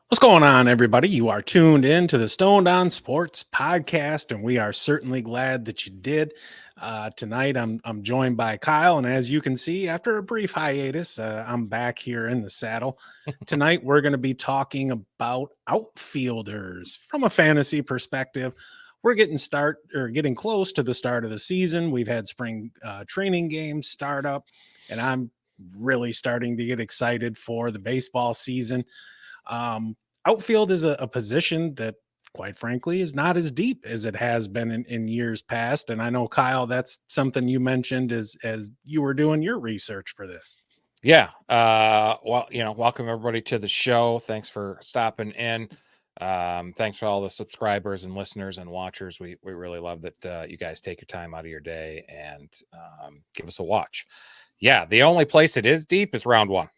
What's going on, everybody? You are tuned in to the Stoned On Sports podcast, and we are certainly glad that you did. Tonight, I'm joined by Kyle, and as you can see, after a brief hiatus, I'm back here in the saddle. Tonight, we're going to be talking about outfielders from a fantasy perspective. We're getting close to the start of the season. We've had spring training games start up, and I'm really starting to get excited for the baseball season. Outfield is a position that, quite frankly, is not as deep as it has been in years past. And I know, Kyle, that's something you mentioned as you were doing your research for this. Yeah. Welcome everybody to the show. Thanks for stopping in. Thanks for all the subscribers and listeners and watchers. We really love that you guys take your time out of your day and give us a watch. Yeah, the only place it is deep is round one.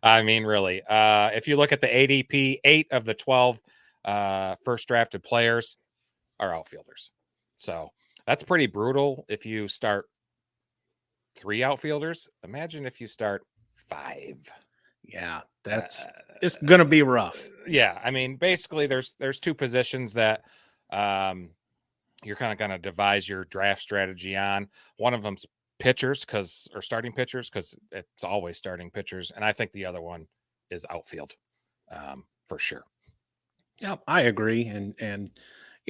I mean, really, if you look at the ADP, 8 of the 12 first drafted players are outfielders. So that's pretty brutal. If you start 3 outfielders, imagine if you start 5. Yeah, it's going to be rough. Yeah, I mean, basically, there's 2 positions that you're kind of going to devise your draft strategy on. One of them's pitchers or starting pitchers, because it's always starting pitchers, and I think the other one is outfield for sure. Yeah, I agree. And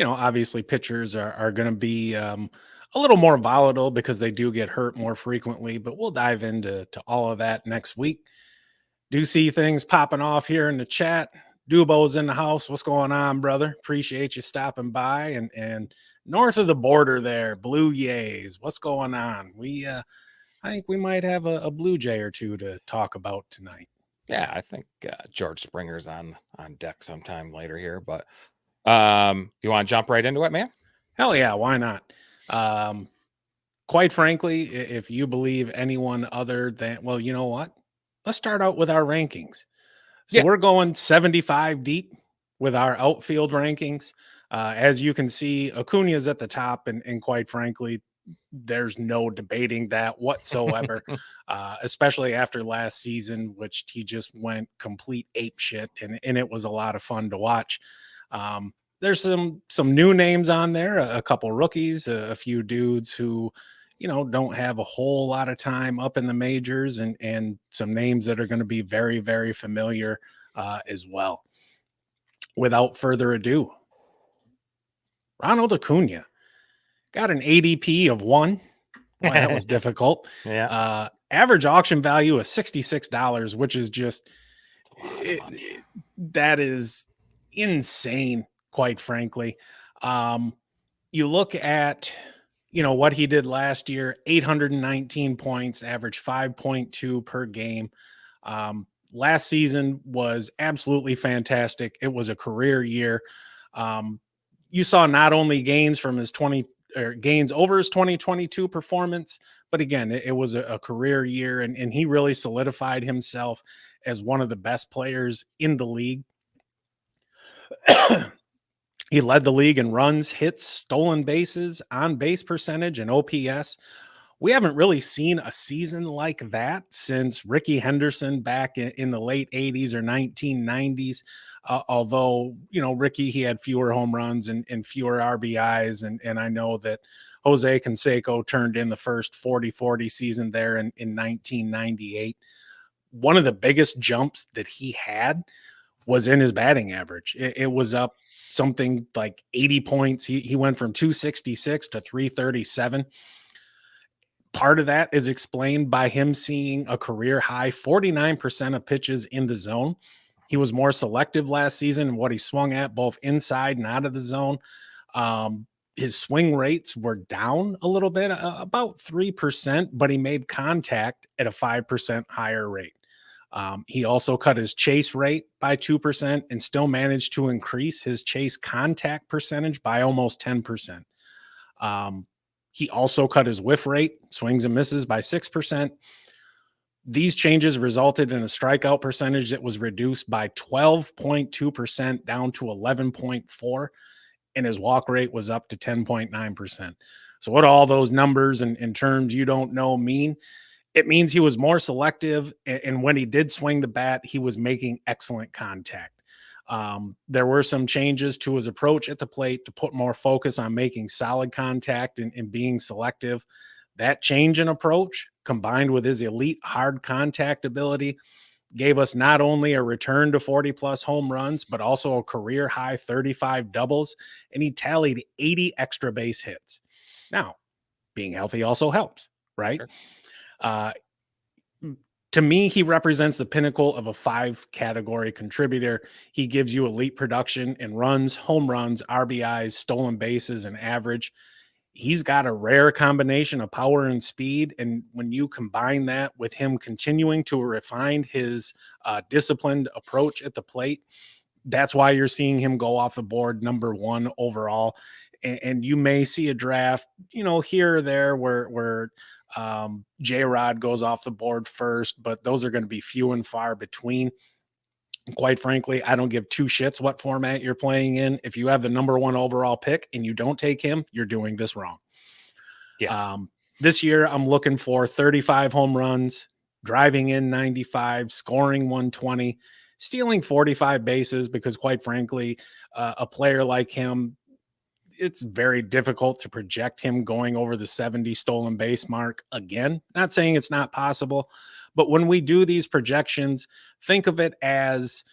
obviously pitchers are going to be a little more volatile because they do get hurt more frequently, but we'll dive into all of that next week. Do see things popping off here in the chat. Dubo's in the house. What's going on, brother? Appreciate you stopping by. And north of the border there, Blue Jays. What's going on? I think we might have a Blue Jay or two to talk about tonight. Yeah, I think George Springer's on deck sometime later here, but you want to jump right into it, man? Hell yeah, why not? Quite frankly, if you believe anyone other than, well, you know what? Let's start out with our rankings. So we're going 75 deep with our outfield rankings. As you can see, Acuña is at the top, and quite frankly, there's no debating that whatsoever, especially after last season, which he just went complete ape shit, and it was a lot of fun to watch. There's some new names on there, a couple rookies, a few dudes who don't have a whole lot of time up in the majors, and some names that are going to be very, very familiar as well. Without further ado, Ronald Acuna got an ADP of 1. Boy, that was difficult. Yeah. Average auction value of $66, which is just that is insane, quite frankly. You look at what he did last year, 819 points, average 5.2 per game. Last season was absolutely fantastic. It was a career year. You saw not only gains from his gains over his 2022 performance, but again, it was a career year, and he really solidified himself as one of the best players in the league. He led the league in runs, hits, stolen bases, on base percentage, and OPS. We haven't really seen a season like that since Ricky Henderson back in the late 80s or 1990s. Although, Ricky, he had fewer home runs and fewer RBIs. And I know that Jose Canseco turned in the first 40-40 season there in 1998. One of the biggest jumps that he had was in his batting average. It was up something like 80 points. He went from 266 to 337. Part of that is explained by him seeing a career high 49% of pitches in the zone. He was more selective last season in what he swung at, both inside and out of the zone. His swing rates were down a little bit, about 3%, but he made contact at a 5% higher rate. He also cut his chase rate by 2% and still managed to increase his chase contact percentage by almost 10%. He also cut his whiff rate, swings and misses, by 6%. These changes resulted in a strikeout percentage that was reduced by 12.2% down to 11.4%, and his walk rate was up to 10.9%. So what do all those numbers and terms you don't know mean? It means he was more selective, and when he did swing the bat, he was making excellent contact. There were some changes to his approach at the plate to put more focus on making solid contact and being selective. That change in approach, combined with his elite hard contact ability, gave us not only a return to 40 plus home runs, but also a career high 35 doubles, and he tallied 80 extra base hits. Now, being healthy also helps, right? Sure. To me, he represents the pinnacle of a 5-category contributor. He gives you elite production in runs, home runs, RBIs, stolen bases, and average. He's got a rare combination of power and speed. And when you combine that with him continuing to refine his disciplined approach at the plate, that's why you're seeing him go off the board number 1 overall. And you may see a draft, here or there where J-Rod goes off the board first, but those are going to be few and far between. Quite frankly, I don't give 2 shits what format you're playing in. If you have the number 1 overall pick and you don't take him, you're doing this wrong. Yeah. This year, I'm looking for 35 home runs, driving in 95, scoring 120, stealing 45 bases, because quite frankly, a player like him, it's very difficult to project him going over the 70 stolen base mark again. Not saying it's not possible, but when we do these projections, think of it as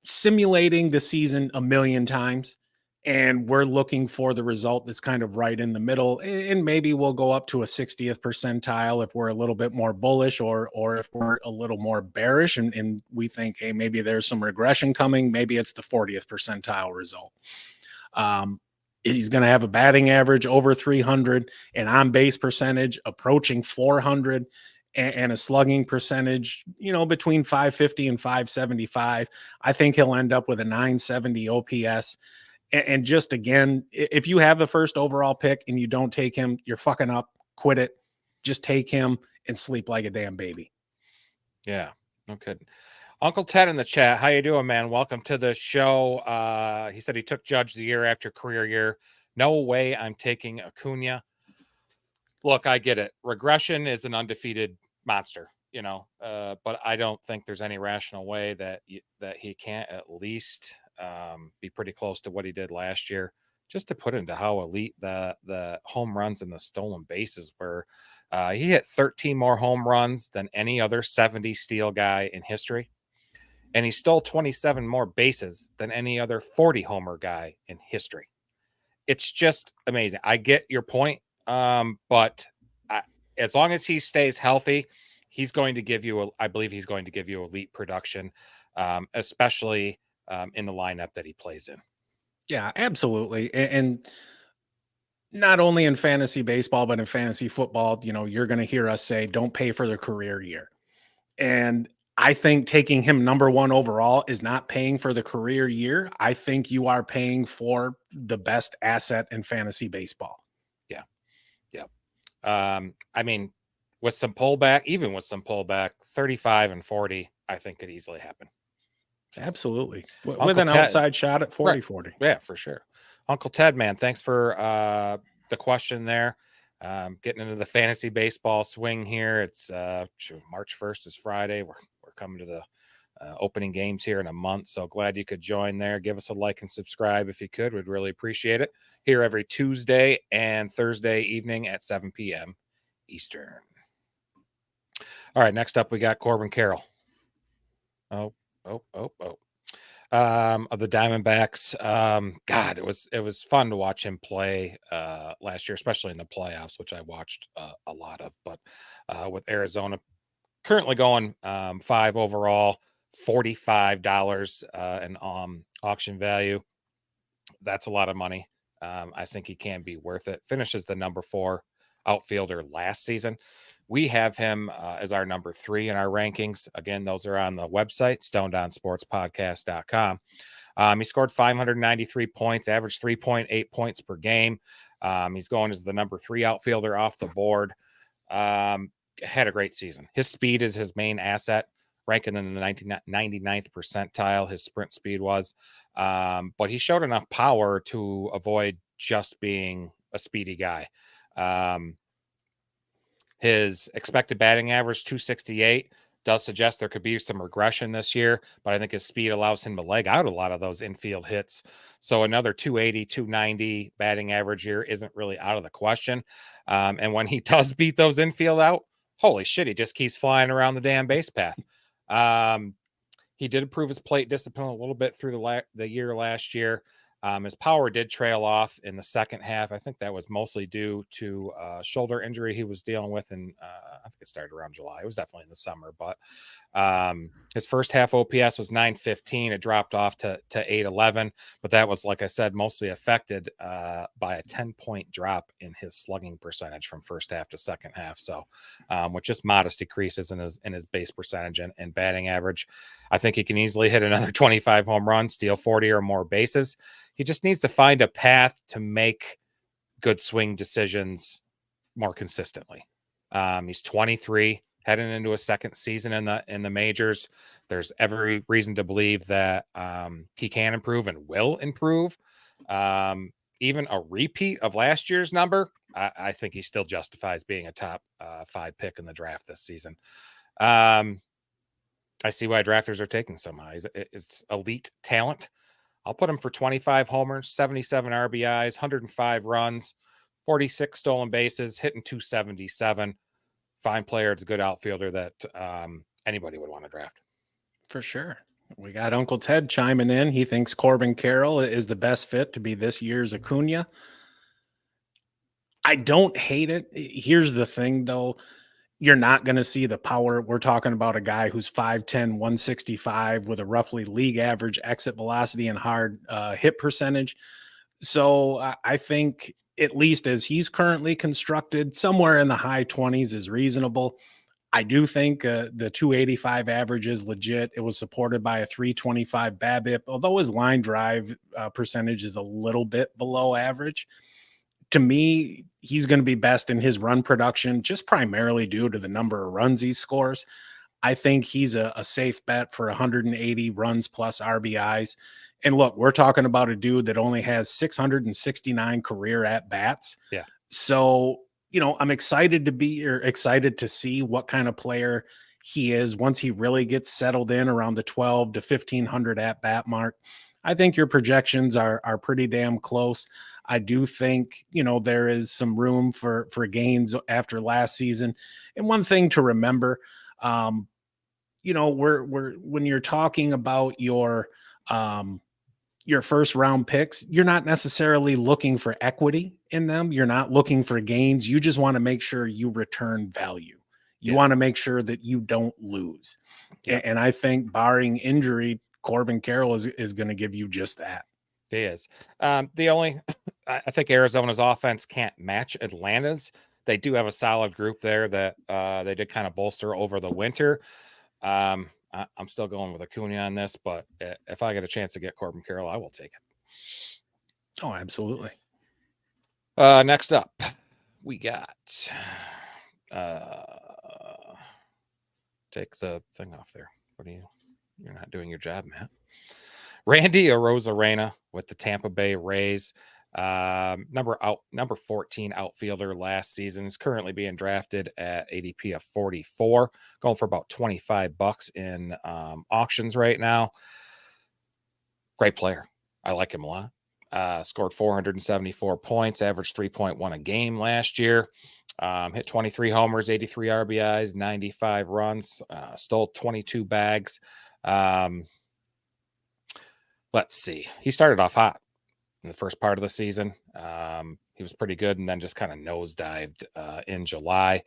simulating the season a million times, and we're looking for the result that's kind of right in the middle. And maybe we'll go up to a 60th percentile if we're a little bit more bullish, or if we're a little more bearish and we think, hey, maybe there's some regression coming. Maybe it's the 40th percentile result. He's going to have a batting average over 300, and on base percentage approaching 400, and a slugging percentage, between 550 and 575. I think he'll end up with a 970 OPS. And just again, if you have the first overall pick and you don't take him, you're fucking up. Quit it. Just take him and sleep like a damn baby. Yeah. Okay. Uncle Ted in the chat. How you doing, man? Welcome to the show. He said he took Judge the year after career year. No way I'm taking Acuña. Look, I get it. Regression is an undefeated monster, but I don't think there's any rational way that he can't at least be pretty close to what he did last year. Just to put into how elite the home runs and the stolen bases were. He hit 13 more home runs than any other 70 steal guy in history. And he stole 27 more bases than any other 40 homer guy in history. It's just amazing. I get your point. But as long as he stays healthy, he's going to give you, I believe he's going to give you elite production, especially in the lineup that he plays in. Yeah, absolutely. And not only in fantasy baseball, but in fantasy football, you're going to hear us say, don't pay for the career year. And I think taking him number 1 overall is not paying for the career year. I think you are paying for the best asset in fantasy baseball. Yeah. Yeah. I mean, with some pullback, 35 and 40, I think could easily happen. Absolutely. With an outside shot at 40, right. 40. Yeah, for sure. Uncle Ted, man, thanks for the question there. Getting into the fantasy baseball swing here. It's March 1st is Friday. We're coming to the opening games here in a month. So glad you could join there. Give us a like and subscribe if you could. We'd really appreciate it. Here every Tuesday and Thursday evening at 7 p.m. Eastern. All right, next up we got Corbin Carroll. Of the Diamondbacks. God, it was fun to watch him play last year, especially in the playoffs, which I watched a lot of. But with Arizona currently going 5 overall, $45 in auction value. That's a lot of money. I think he can be worth it. Finishes the number 4 outfielder last season. We have him as our number 3 in our rankings. Again, those are on the website, stonedonsportspodcast.com. He scored 593 points, averaged 3.8 points per game. He's going as the number 3 outfielder off the board. Had a great season. His speed is his main asset, ranking in the 99th percentile. His sprint speed was, but he showed enough power to avoid just being a speedy guy. His expected batting average, 268, does suggest there could be some regression this year, but I think his speed allows him to leg out a lot of those infield hits. So another 280, 290 batting average year isn't really out of the question. And when he does beat those infield out, holy shit, he just keeps flying around the damn base path. He did improve his plate discipline a little bit through the year last year. His power did trail off in the second half. I think that was mostly due to a shoulder injury he was dealing with, and I think it started around July. It was definitely in the summer, but his first half OPS was 915. It dropped off to 811, but that was, like I said, mostly affected by a 10-point drop in his slugging percentage from first half to second half. So, with just modest decreases in his base percentage and batting average, I think he can easily hit another 25 home runs, steal 40 or more bases. He just needs to find a path to make good swing decisions more consistently. He's 23, heading into a second season in the majors. There's every reason to believe that he can improve and will improve. Even a repeat of last year's number, I think he still justifies being a top 5 pick in the draft this season. I see why drafters are taking some high. It's elite talent. I'll put him for 25 homers, 77 RBIs, 105 runs, 46 stolen bases, hitting 277. Fine player. It's a good outfielder that anybody would want to draft. For sure. We got Uncle Ted chiming in. He thinks Corbin Carroll is the best fit to be this year's Acuña. I don't hate it. Here's the thing, though. You're not going to see the power. We're talking about a guy who's 5'10", 165 with a roughly league average exit velocity and hard hit percentage. So I think, at least as he's currently constructed, somewhere in the high 20s is reasonable. I do think the 285 average is legit. It was supported by a 325 BABIP, although his line drive percentage is a little bit below average. To me, he's going to be best in his run production, just primarily due to the number of runs he scores. I think he's a safe bet for 180 runs plus RBIs. And look, we're talking about a dude that only has 669 career at-bats. Yeah. So, I'm excited to see what kind of player he is once he really gets settled in around the 12 to 1,500 at-bat mark. I think your projections are pretty damn close. I do think, there is some room for gains after last season. And one thing to remember, we're when you're talking about your first round picks, you're not necessarily looking for equity in them. You're not looking for gains. You just want to make sure you return value. You want to make sure that you don't lose. Yeah. And I think barring injury, Corbin Carroll is going to give you just that. He is. I think Arizona's offense can't match Atlanta's. They do have a solid group there that they did kind of bolster over the winter. I'm still going with Acuña on this, but if I get a chance to get Corbin Carroll, I will take it. Oh, absolutely. Next up, we got take the thing off there. You're not doing your job, Matt. Randy Arozarena with the Tampa Bay Rays. Number 14 outfielder last season, is currently being drafted at ADP of 44, going for about $25 in auctions right now. Great player. I like him a lot. Scored 474 points, averaged 3.1 a game last year. Hit 23 homers, 83 RBIs, 95 runs, stole 22 bags. Let's see. He started off hot in the first part of the season. He was pretty good and then just kind of nosedived in July.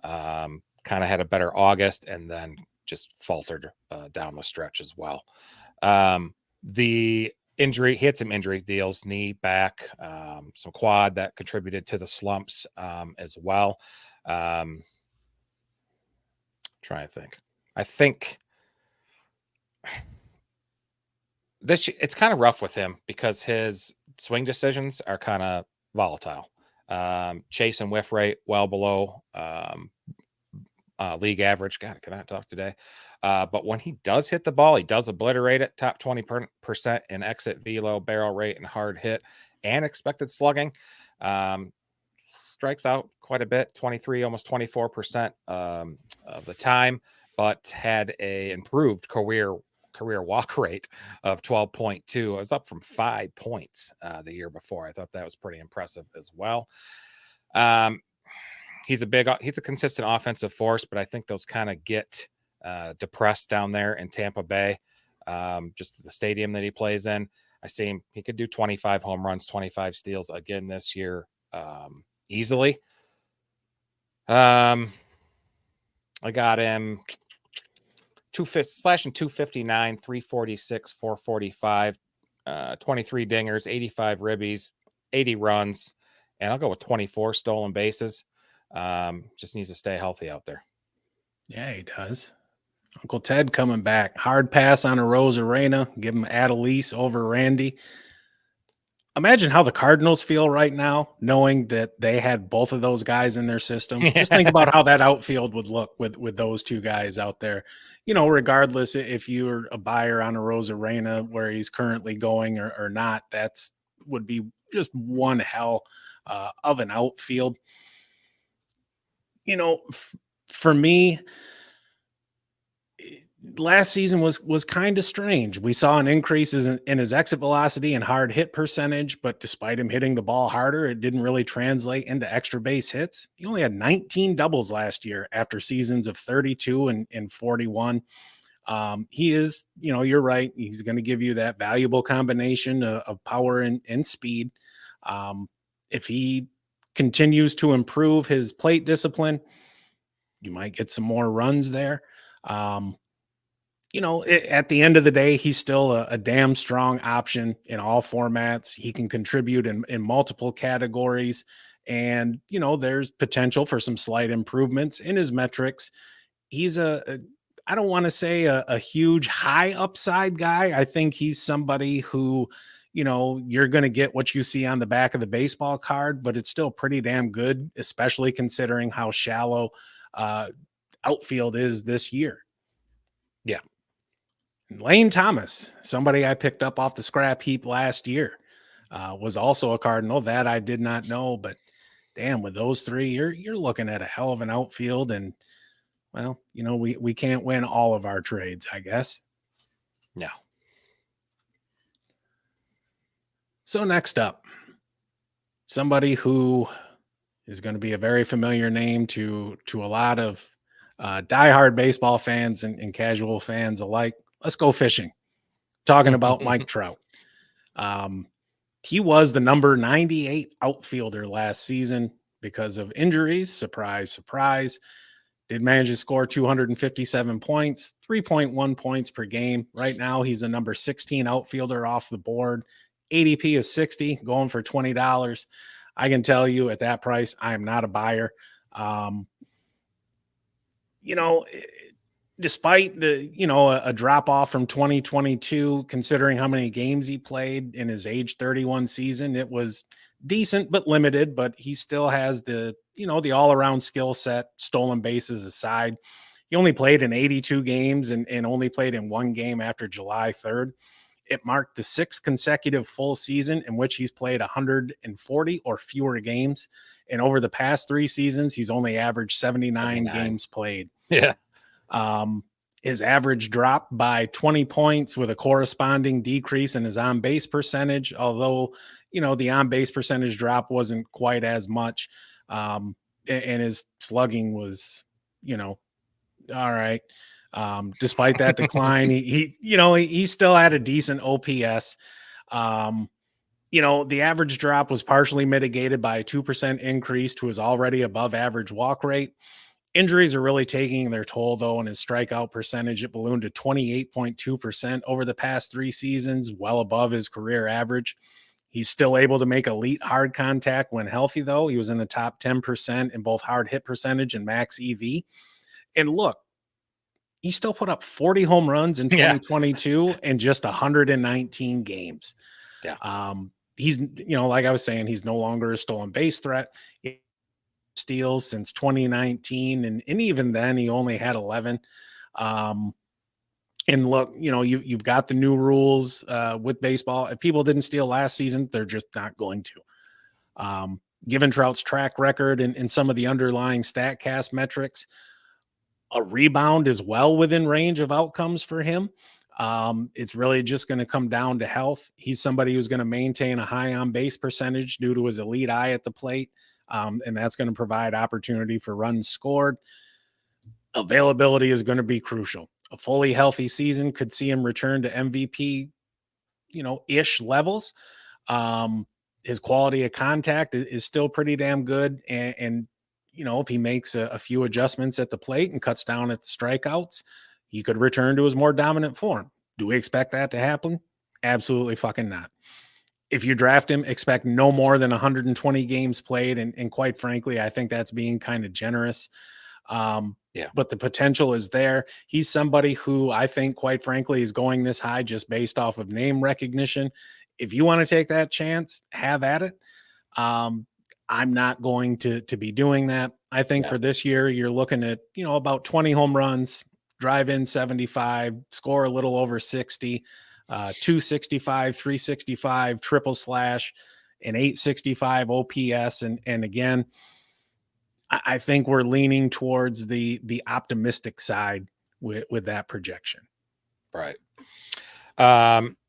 Kind of had a better August and then just faltered down the stretch as well. The injury, he had some injury deals, knee, back, some quad that contributed to the slumps as well. Trying to think. I think it's kind of rough with him because his swing decisions are kind of volatile. Chase and whiff rate well below league average. God, I cannot talk today. But when he does hit the ball, he does obliterate it. Top 20% in exit velo, barrel rate, and hard hit, and expected slugging. Strikes out quite a bit, 23, almost 24% of the time, but had a improved career walk rate of 12.2. It was up from 5 points the year before. I thought that was pretty impressive as well. He's a consistent offensive force, but I think those kind of get depressed down there in Tampa Bay, just the stadium that he plays in. I see him, he could do 25 home runs, 25 steals again this year easily. I got him slashing 259, 346, 445, 23 dingers, 85 ribbies, 80 runs, and I'll go with 24 stolen bases. Just needs to stay healthy out there. Yeah, he does. Uncle Ted coming back. Hard pass on Arozarena. Give him Adelise over Randy. Imagine how the Cardinals feel right now, knowing that they had both of those guys in their system. Just think about how that outfield would look with those two guys out there. You know, regardless if you're a buyer on Arozarena where he's currently going or not, that's would be just one hell of an outfield. You know, for me, last season was kind of strange. We saw an increase in his exit velocity and hard hit percentage, but despite him hitting the ball harder, it didn't really translate into extra base hits. He only had 19 doubles last year after seasons of 32 and 41. He is, you know, you're right. He's going to give you that valuable combination of power and speed. If he continues to improve his plate discipline, you might get some more runs there. You know, at the end of the day, he's still a damn strong option in all formats. He can contribute in multiple categories. And, you know, there's potential for some slight improvements in his metrics. He's I don't want to say a huge high upside guy. I think he's somebody who, you know, you're going to get what you see on the back of the baseball card, but it's still pretty damn good, especially considering how shallow outfield is this year. Yeah. Lane Thomas, somebody I picked up off the scrap heap last year, was also a Cardinal. That I did not know, but damn, with those three, you're looking at a hell of an outfield. And well, you know, we can't win all of our trades, I guess. No. So next up, somebody who is going to be a very familiar name to a lot of diehard baseball fans and casual fans alike. Let's go fishing. Talking about Mike Trout. He was the number 98 outfielder last season because of injuries. Surprise, surprise. Did manage to score 257 points, 3.1 points per game. Right now, he's a number 16 outfielder off the board. ADP is 60, going for $20. I can tell you at that price, I am not a buyer. You know, despite the, you know, a drop off from 2022, considering how many games he played in his age 31 season, it was decent, but limited, but he still has the, you know, the all around skill set, stolen bases aside. He only played in 82 games and only played in one game after July 3rd. It marked the 6th consecutive full season in which he's played 140 or fewer games. And over the past 3 seasons, he's only averaged 79 games played. Yeah. His average dropped by 20 points with a corresponding decrease in his on-base percentage, although, you know, the on-base percentage drop wasn't quite as much. And his slugging was, you know, all right. Despite that decline, he still had a decent OPS. You know, the average drop was partially mitigated by a 2% increase to his already above average walk rate. Injuries are really taking their toll, though, and his strikeout percentage, it ballooned to 28.2% over the past 3 seasons, well above his career average. He's still able to make elite hard contact when healthy, though. He was in the top 10% in both hard hit percentage and max EV. And look, he still put up 40 home runs in 2022 in just 119 games. Yeah. He's, you know, like I was saying, he's no longer a stolen base threat. Steals since 2019, and even then he only had 11. And look, you know, you've got the new rules with baseball. If people didn't steal last season, they're just not going to. given Trout's track record and some of the underlying StatCast metrics, a rebound is well within range of outcomes for him. It's really just going to come down to health. He's somebody who's going to maintain a high on base percentage due to his elite eye at the plate. And that's going to provide opportunity for runs scored. Availability is going to be crucial. A fully healthy season could see him return to MVP, ish levels. His quality of contact is still pretty damn good. And if he makes a few adjustments at the plate and cuts down at the strikeouts, he could return to his more dominant form. Do we expect that to happen? Absolutely fucking not. If you draft him, expect no more than 120 games played. And quite frankly, I think that's being kind of generous. But the potential is there. He's somebody who I think, quite frankly, is going this high just based off of name recognition. If you want to take that chance, have at it. I'm not going to be doing that. I think for this year, you're looking at, about 20 home runs, drive in 75, score a little over 60, 265, 365, triple slash, an 865 OPS. And again, I think we're leaning towards the optimistic side with that projection. Right.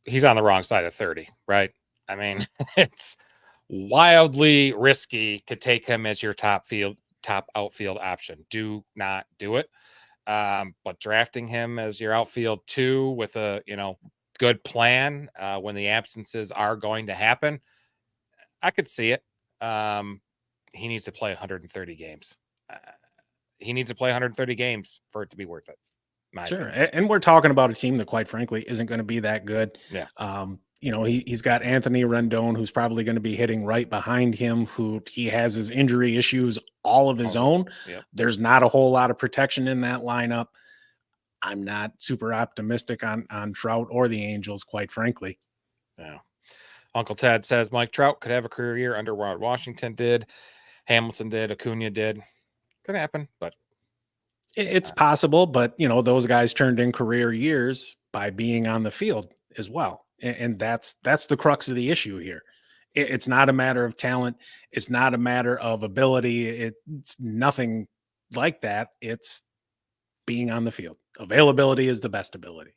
He's on the wrong side of 30, right? I mean, it's wildly risky to take him as your top outfield option. Do not do it. But drafting him as your outfield 2 with a, good plan, when the absences are going to happen, I could see it. He needs to play 130 games. He needs to play 130 games for it to be worth it. Sure. And we're talking about a team that, quite frankly, isn't going to be that good. Yeah. He's got Anthony Rendon, who's probably going to be hitting right behind him, who he has his injury issues all of his own. Yep. There's not a whole lot of protection in that lineup. I'm not super optimistic on Trout or the Angels, quite frankly. Yeah. Uncle Ted says Mike Trout could have a career year under what Washington did, Hamilton did, Acuña did. Could happen, but it's possible. But those guys turned in career years by being on the field as well, and that's the crux of the issue here. It's not a matter of talent. It's not a matter of ability. It's nothing like that. It's being on the field. Availability is the best ability.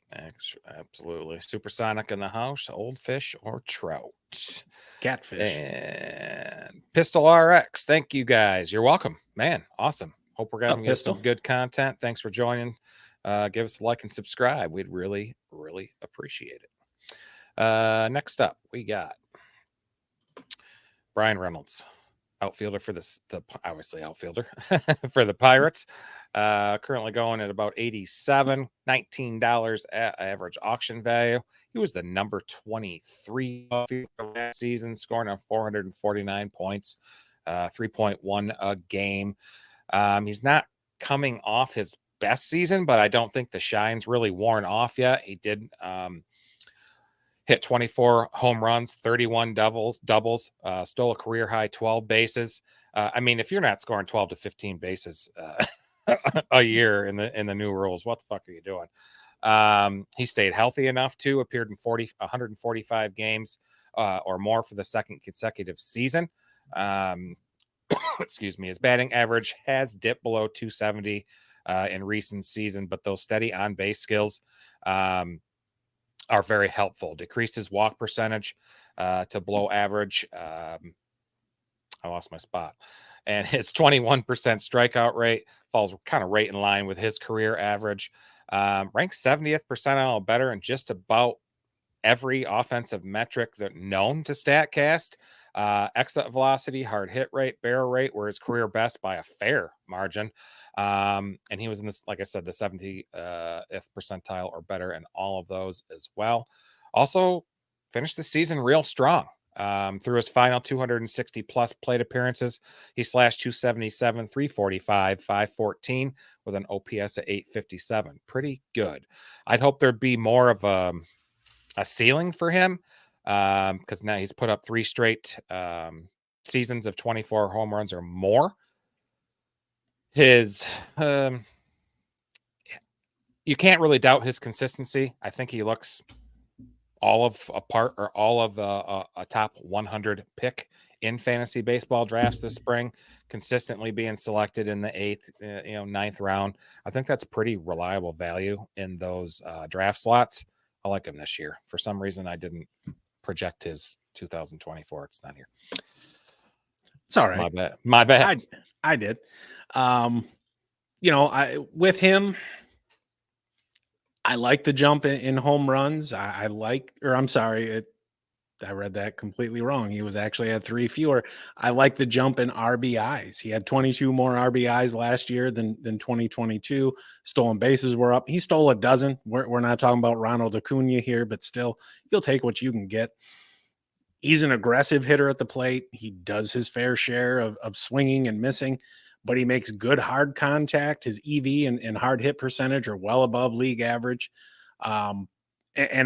Absolutely. Supersonic in the house, old fish or trout. Catfish. And Pistol RX. Thank you guys. You're welcome. Man, awesome. Hope we're going to get some good content. Thanks for joining. Give us a like and subscribe. We'd really, really appreciate it. Next up, we got Bryan Reynolds, outfielder for obviously outfielder for the Pirates. Currently going at about 87, $19 average auction value. He was the number 23 last season, scoring on 449 points, 3.1 a game. He's not coming off his best season, but I don't think the shine's really worn off yet. He did hit 24 home runs, 31 doubles, stole a career high 12 bases. I mean, if you're not scoring 12 to 15 bases a year in the new rules, what the fuck are you doing? He stayed healthy enough to appeared in 145 games or more for the second consecutive season. Excuse me. His batting average has dipped below 270 in recent season, but those steady on base skills are very helpful. Decreased his walk percentage to below average. I lost my spot. And his 21% strikeout rate falls kind of right in line with his career average. Ranks 70th percentile or better in just about every offensive metric that known to StatCast. Exit velocity, hard hit rate, barrel rate were his career best by a fair margin. And he was in this, like I said, the 70th percentile or better in all of those as well. Also finished the season real strong. Through his final 260 plus plate appearances, he slashed 277, 345, 514 with an OPS at 857. Pretty good. I'd hope there'd be more of a ceiling for him, because now he's put up 3 straight seasons of 24 home runs or more. His you can't really doubt his consistency. I think he looks all of a top 100 pick in fantasy baseball drafts this spring, consistently being selected in the 8th, 9th round. I think that's pretty reliable value in those draft slots. I like him this year. For some reason, I didn't project his 2024. It's not here. It's all right. My bad. I did. With him, I like the jump in home runs. I read that completely wrong. He was actually at 3 fewer. I like the jump in RBIs. He had 22 more RBIs last year than 2022. Stolen bases were up. He stole a dozen. We're not talking about Ronald Acuna here, but still, you'll take what you can get. He's an aggressive hitter at the plate. He does his fair share of swinging and missing, but he makes good hard contact. His EV and hard hit percentage are well above league average. And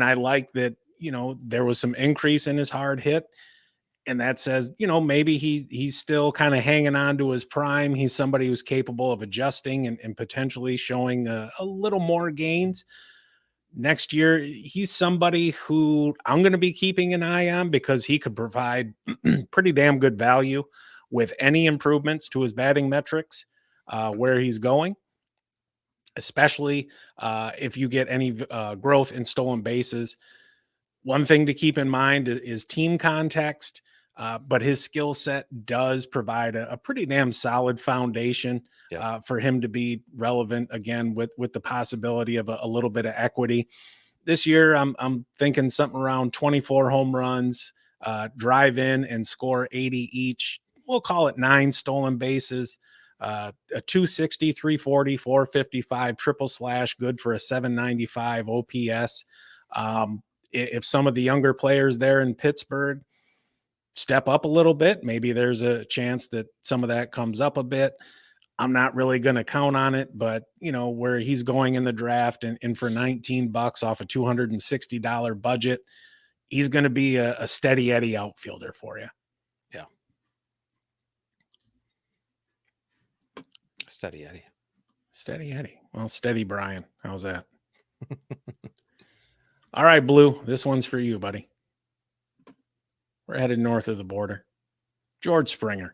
I like that, there was some increase in his hard hit. And that says, maybe he's still kind of hanging on to his prime. He's somebody who's capable of adjusting and potentially showing a little more gains. Next year, he's somebody who I'm going to be keeping an eye on because he could provide pretty damn good value with any improvements to his batting metrics where he's going, especially if you get any growth in stolen bases. One thing to keep in mind is team context, but his skill set does provide a pretty damn solid foundation for him to be relevant again with the possibility of a little bit of equity. This year, I'm thinking something around 24 home runs, drive in and score 80 each. We'll call it 9 stolen bases, a 260, 340, 455 triple slash, good for a 795 OPS. If some of the younger players there in Pittsburgh step up a little bit, maybe there's a chance that some of that comes up a bit. I'm not really going to count on it, but where he's going in the draft and for $19 off a $260 budget, he's going to be a steady Eddie outfielder for you. Yeah. Steady Eddie. Steady Eddie. Well, steady Bryan. How's that? All right, Blue, this one's for you, buddy. We're headed north of the border. George Springer.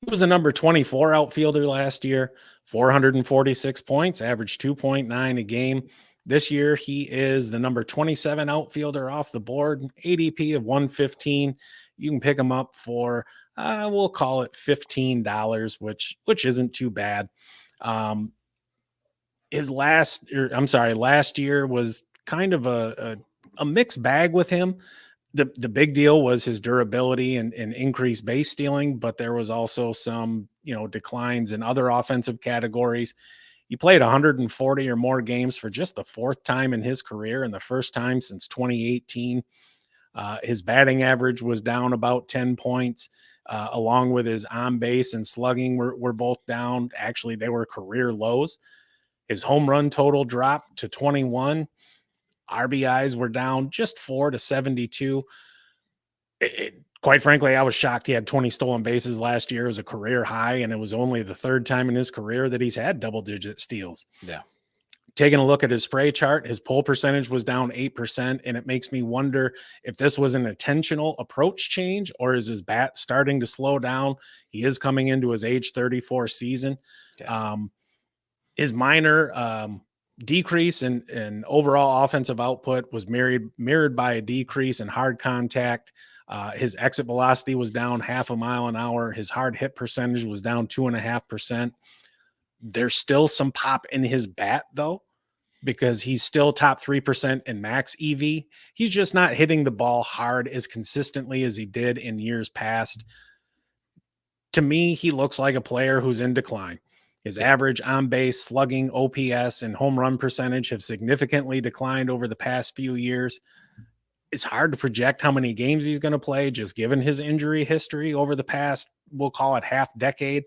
He was a number 24 outfielder last year, 446 points, averaged 2.9 a game. This year, he is the number 27 outfielder off the board, ADP of 115. You can pick him up for, we'll call it $15, which isn't too bad. Last year was kind of a mixed bag with him. The big deal was his durability and increased base stealing, but there was also some, declines in other offensive categories. He played 140 or more games for just the 4th time in his career and the first time since 2018. His batting average was down about 10 points, along with his on base and slugging were both down. Actually, they were career lows. His home run total dropped to 21. RBIs were down just 4 to 72. Quite frankly, I was shocked he had 20 stolen bases last year as a career high, and it was only the 3rd time in his career that he's had double-digit steals. Yeah. Taking a look at his spray chart, his pull percentage was down 8%, and it makes me wonder if this was an intentional approach change or is his bat starting to slow down. He is coming into his age 34 season. Yeah. His minor decrease in overall offensive output was mirrored by a decrease in hard contact. His exit velocity was down 0.5 mile an hour. His hard hit percentage was down 2.5%. There's still some pop in his bat, though, because he's still top 3% in max EV. He's just not hitting the ball hard as consistently as he did in years past. To me, he looks like a player who's in decline. His average on base, slugging, OPS, and home run percentage have significantly declined over the past few years. It's hard to project how many games he's going to play, just given his injury history over the past, we'll call it half decade.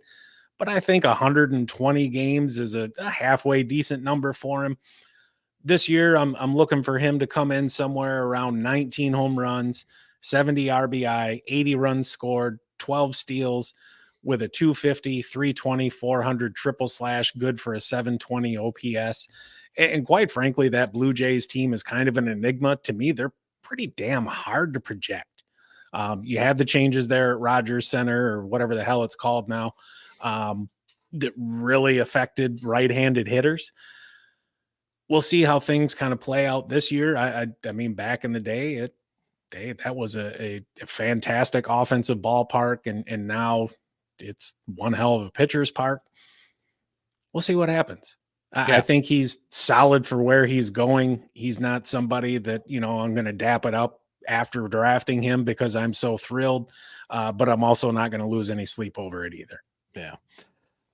But I think 120 games is a halfway decent number for him. This year, I'm looking for him to come in somewhere around 19 home runs, 70 RBI, 80 runs scored, 12 steals, with a 250, 320, 400 triple slash, good for a 720 OPS. And quite frankly, that Blue Jays team is kind of an enigma. To me, they're pretty damn hard to project. You had the changes there at Rogers Center or whatever the hell it's called now, that really affected right-handed hitters. We'll see how things kind of play out this year. I mean, back in the day, that was a fantastic offensive ballpark, and now it's one hell of a pitcher's park. We'll see what happens. I think he's solid for where he's going. He's not somebody that, I'm going to dap it up after drafting him because I'm so thrilled, but I'm also not going to lose any sleep over it either. Yeah.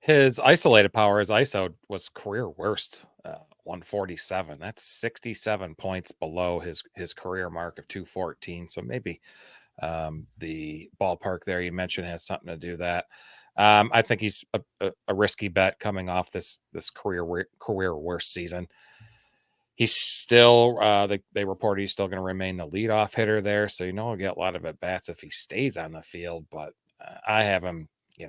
His isolated power, his ISO was career worst, 147. That's 67 points below his career mark of 214. So maybe the ballpark there you mentioned has something to do with that. I think he's a risky bet coming off this career worst season. He's still, they report he's still going to remain the leadoff hitter there. So, he'll get a lot of at bats if he stays on the field. But I have him,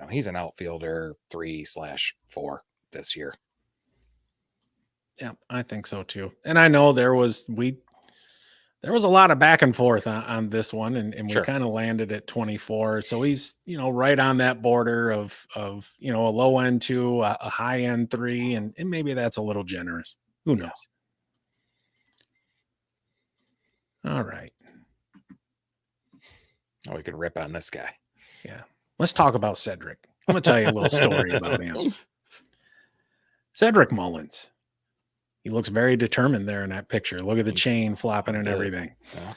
he's an outfielder 3/4 this year. Yeah, I think so too. And I know there was a lot of back and forth on this one, and we kind of landed at 24. So he's, right on that border of a low end 2, a high end 3, and maybe that's a little generous. Who knows? All right. Oh, we can rip on this guy. Yeah. Let's talk about Cedric. I'm going to tell you a little story about him. Cedric Mullins. He looks very determined there in that picture. Look at the chain flopping and everything. Yeah.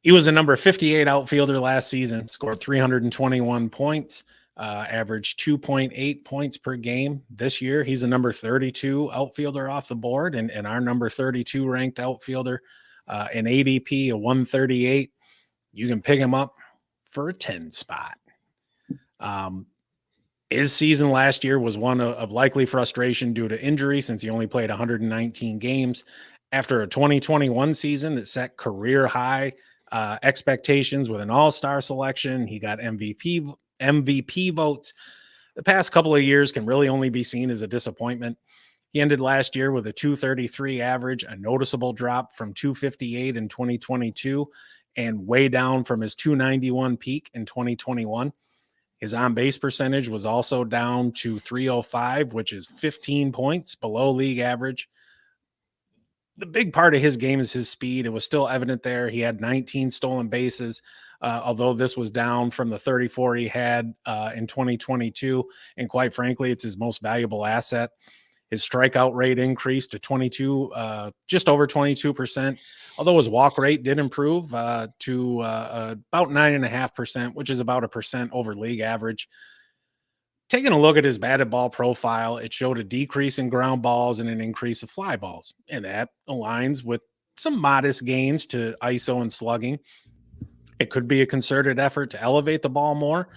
He was a number 58 outfielder last season, scored 321 points, averaged 2.8 points per game. This year, he's a number 32 outfielder off the board, and our number 32 ranked outfielder, an ADP of 138. You can pick him up for a 10 spot. His season last year was one of likely frustration due to injury, since he only played 119 games. After a 2021 season that set career high expectations with an all-star selection, he got MVP votes. The past couple of years can really only be seen as a disappointment. He ended last year with a 233 average, a noticeable drop from 258 in 2022, and way down from his 291 peak in 2021. His on-base percentage was also down to 305, which is 15 points below league average. The big part of his game is his speed. It was still evident there. He had 19 stolen bases, although this was down from the 34 he had in 2022. And quite frankly, it's his most valuable asset. His strikeout rate increased to 22, just over 22%, although his walk rate did improve to about 9.5%, which is about 1% over league average. Taking a look at his batted ball profile, it showed a decrease in ground balls and an increase of fly balls, and that aligns with some modest gains to ISO and slugging. It could be a concerted effort to elevate the ball more,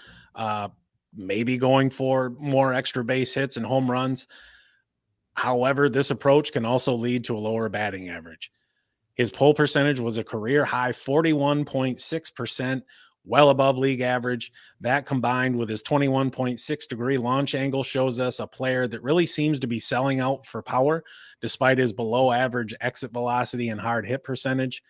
maybe going for more extra base hits and home runs. However, this approach can also lead to a lower batting average. His pull percentage was a career high 41.6%, well above league average. That, combined with his 21.6 degree launch angle, shows us a player that really seems to be selling out for power despite his below average exit velocity and hard hit percentage.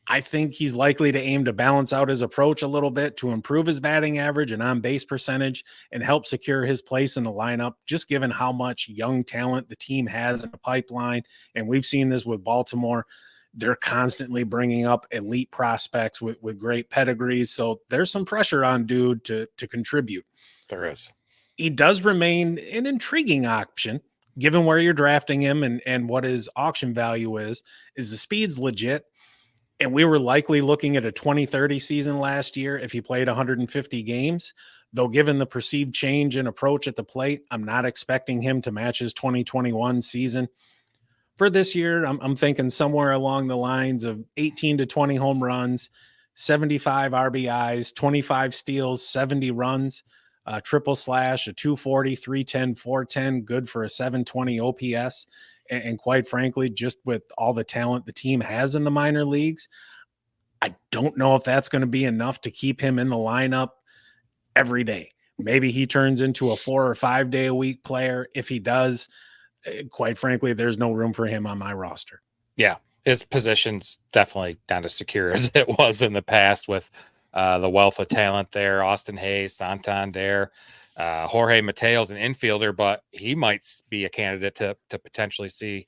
I think he's likely to aim to balance out his approach a little bit to improve his batting average and on-base percentage and help secure his place in the lineup, just given how much young talent the team has in the pipeline. And we've seen this with Baltimore. They're constantly bringing up elite prospects with great pedigrees. So there's some pressure on dude to contribute. There is. He does remain an intriguing option, given where you're drafting him and what his auction value is the speed's legit. And we were likely looking at a 2030 season last year if he played 150 games, though given the perceived change in approach at the plate, I'm not expecting him to match his 2021 season. For this year, I'm thinking somewhere along the lines of 18 to 20 home runs, 75 RBIs, 25 steals, 70 runs, triple slash, a 240, 310, 410, good for a 720 OPS. And quite frankly, just with all the talent the team has in the minor leagues, I don't know if that's going to be enough to keep him in the lineup every day. Maybe he turns into a 4 or 5 day a week player. If he does, quite frankly, there's no room for him on my roster. Yeah, his position's definitely not as secure as it was in the past with the wealth of talent there. Austin Hayes, Santander, Jorge Mateo's an infielder, but he might be a candidate to potentially see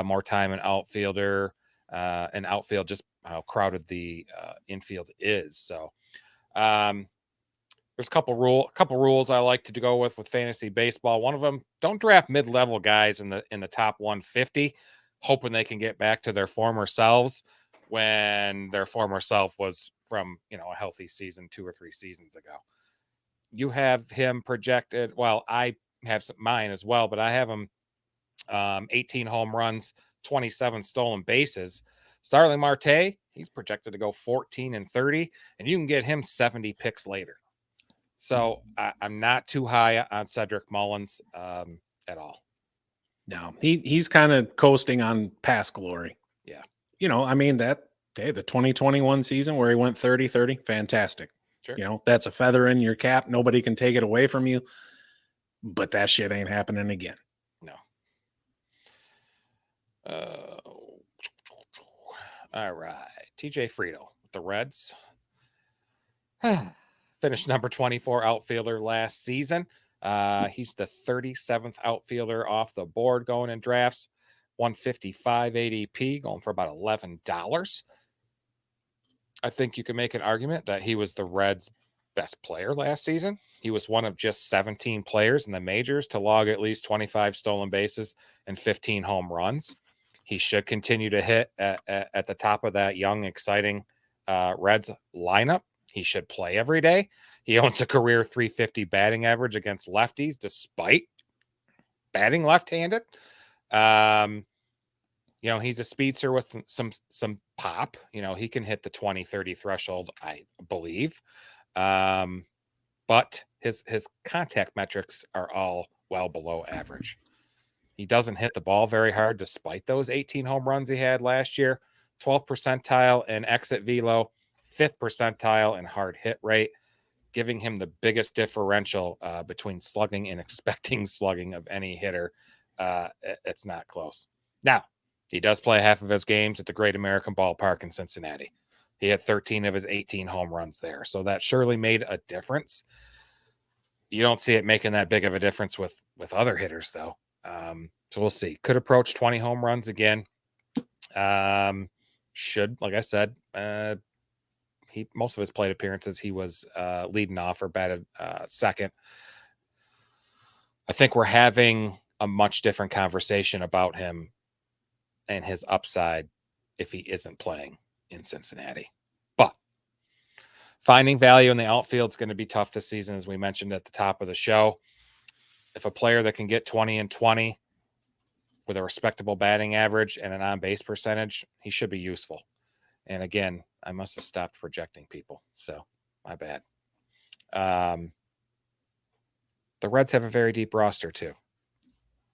more time in outfielder and outfield, just how crowded the infield is. So there's a couple rules I like to go with fantasy baseball. One of them, don't draft mid-level guys in the top 150, hoping they can get back to their former selves when their former self was from, a healthy season 2 or 3 seasons ago. You have him projected. Well, I have mine as well, but I have him 18 home runs, 27 stolen bases. Starling Marte, he's projected to go 14 and 30, and you can get him 70 picks later. So I'm not too high on Cedric Mullins at all. No, he's kind of coasting on past glory. Yeah. The 2021 season where he went 30-30, fantastic. Sure. That's a feather in your cap. Nobody can take it away from you. But that shit ain't happening again. No. All right. TJ Friedl with the Reds. Finished number 24 outfielder last season. He's the 37th outfielder off the board going in drafts. 155 ADP, going for about $11. I think you can make an argument that he was the Reds' best player last season. He was one of just 17 players in the majors to log at least 25 stolen bases and 15 home runs. He should continue to hit at the top of that young, exciting Reds lineup. He should play every day. He owns a career 350 batting average against lefties, despite batting left-handed. He's a speedster with some pop. He can hit the 20-30 threshold, I believe. But his contact metrics are all well below average. He doesn't hit the ball very hard, despite those 18 home runs he had last year. 12th percentile in exit velo, 5th percentile in hard hit rate, giving him the biggest differential between slugging and expecting slugging of any hitter. It's not close. Now, he does play half of his games at the Great American Ballpark in Cincinnati. He had 13 of his 18 home runs there. So that surely made a difference. You don't see it making that big of a difference with other hitters, though. So we'll see. Could approach 20 home runs again. Should, like I said, most of his plate appearances, he was leading off or batted second. I think we're having a much different conversation about him and his upside if he isn't playing in Cincinnati. But finding value in the outfield is going to be tough this season, as we mentioned at the top of the show. If a player that can get 20 and 20 with a respectable batting average and an on-base percentage, he should be useful. And again, I must have stopped projecting people, so my bad. The Reds have a very deep roster too.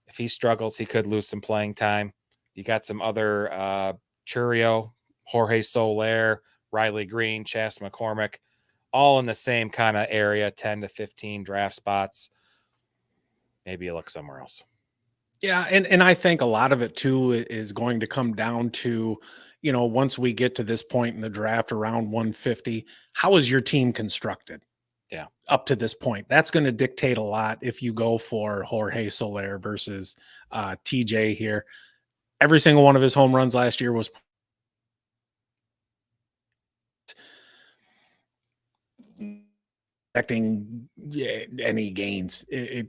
If he struggles, he could lose some playing time. You got some other Churio, Jorge Soler, Riley Green, Chas McCormick, all in the same kind of area, 10 to 15 draft spots. Maybe you look somewhere else. Yeah, and I think a lot of it too is going to come down to, once we get to this point in the draft around 150, how is your team constructed? Yeah. Up to this point, that's going to dictate a lot if you go for Jorge Soler versus TJ here. Every single one of his home runs last year was expecting any gains,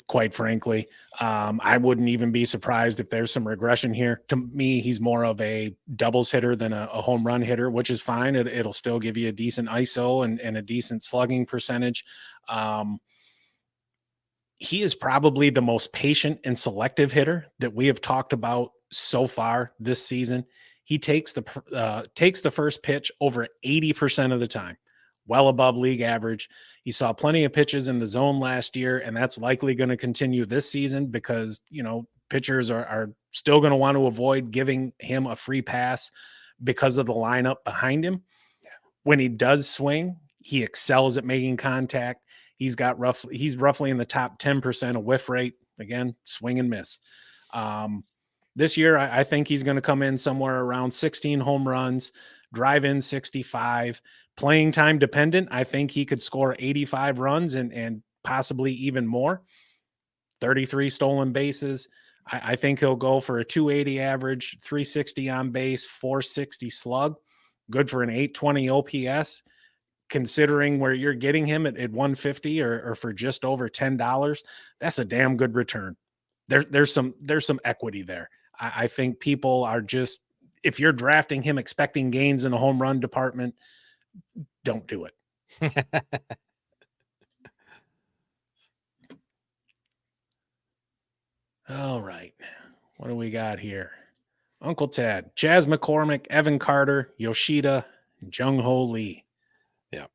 quite frankly. I wouldn't even be surprised if there's some regression here. To me, he's more of a doubles hitter than a home run hitter, which is fine. It'll still give you a decent ISO and a decent slugging percentage. He is probably the most patient and selective hitter that we have talked about so far this season. He takes the first pitch over 80% of the time, well above league average. He saw plenty of pitches in the zone last year, and that's likely going to continue this season because, pitchers are still going to want to avoid giving him a free pass because of the lineup behind him. Yeah. When he does swing, he excels at making contact. He's roughly in the top 10% of whiff rate. Again, swing and miss. This year, I think he's going to come in somewhere around 16 home runs, drive in 65, playing time dependent. I think he could score 85 runs and possibly even more. 33 stolen bases. I think he'll go for a 280 average, 360 on base, 460 slug. Good for an 820 OPS. Considering where you're getting him at 150 or for just over $10, that's a damn good return. There's some equity there. I think people are just, if you're drafting him expecting gains in the home run department, don't do it. All right. What do we got here? Uncle Ted, Chas McCormick, Evan Carter, Yoshida, and Jung Ho Lee. Yeah.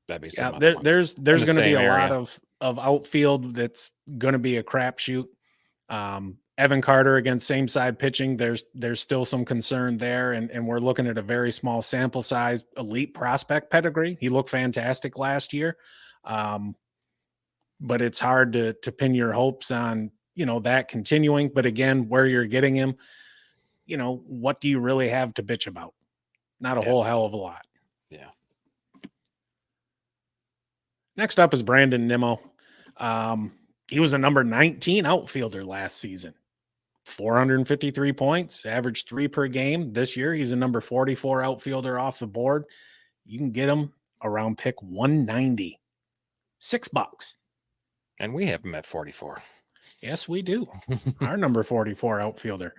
That'd be Yeah, some there's going to be a area. lot of outfield that's going to be a crapshoot. Evan Carter against same side pitching, there's still some concern there, and we're looking at a very small sample size. Elite prospect pedigree. He looked fantastic last year, but it's hard to pin your hopes on that continuing. But again, where you're getting him, what do you really have to bitch about? Not a whole hell of a lot. Yeah. Next up is Brandon Nimmo. He was a number 19 outfielder last season. 453 points, average 3 per game. This year, he's a number 44 outfielder off the board. You can get him around pick 190. $6. And we have him at 44. Yes, we do. Our number 44 outfielder.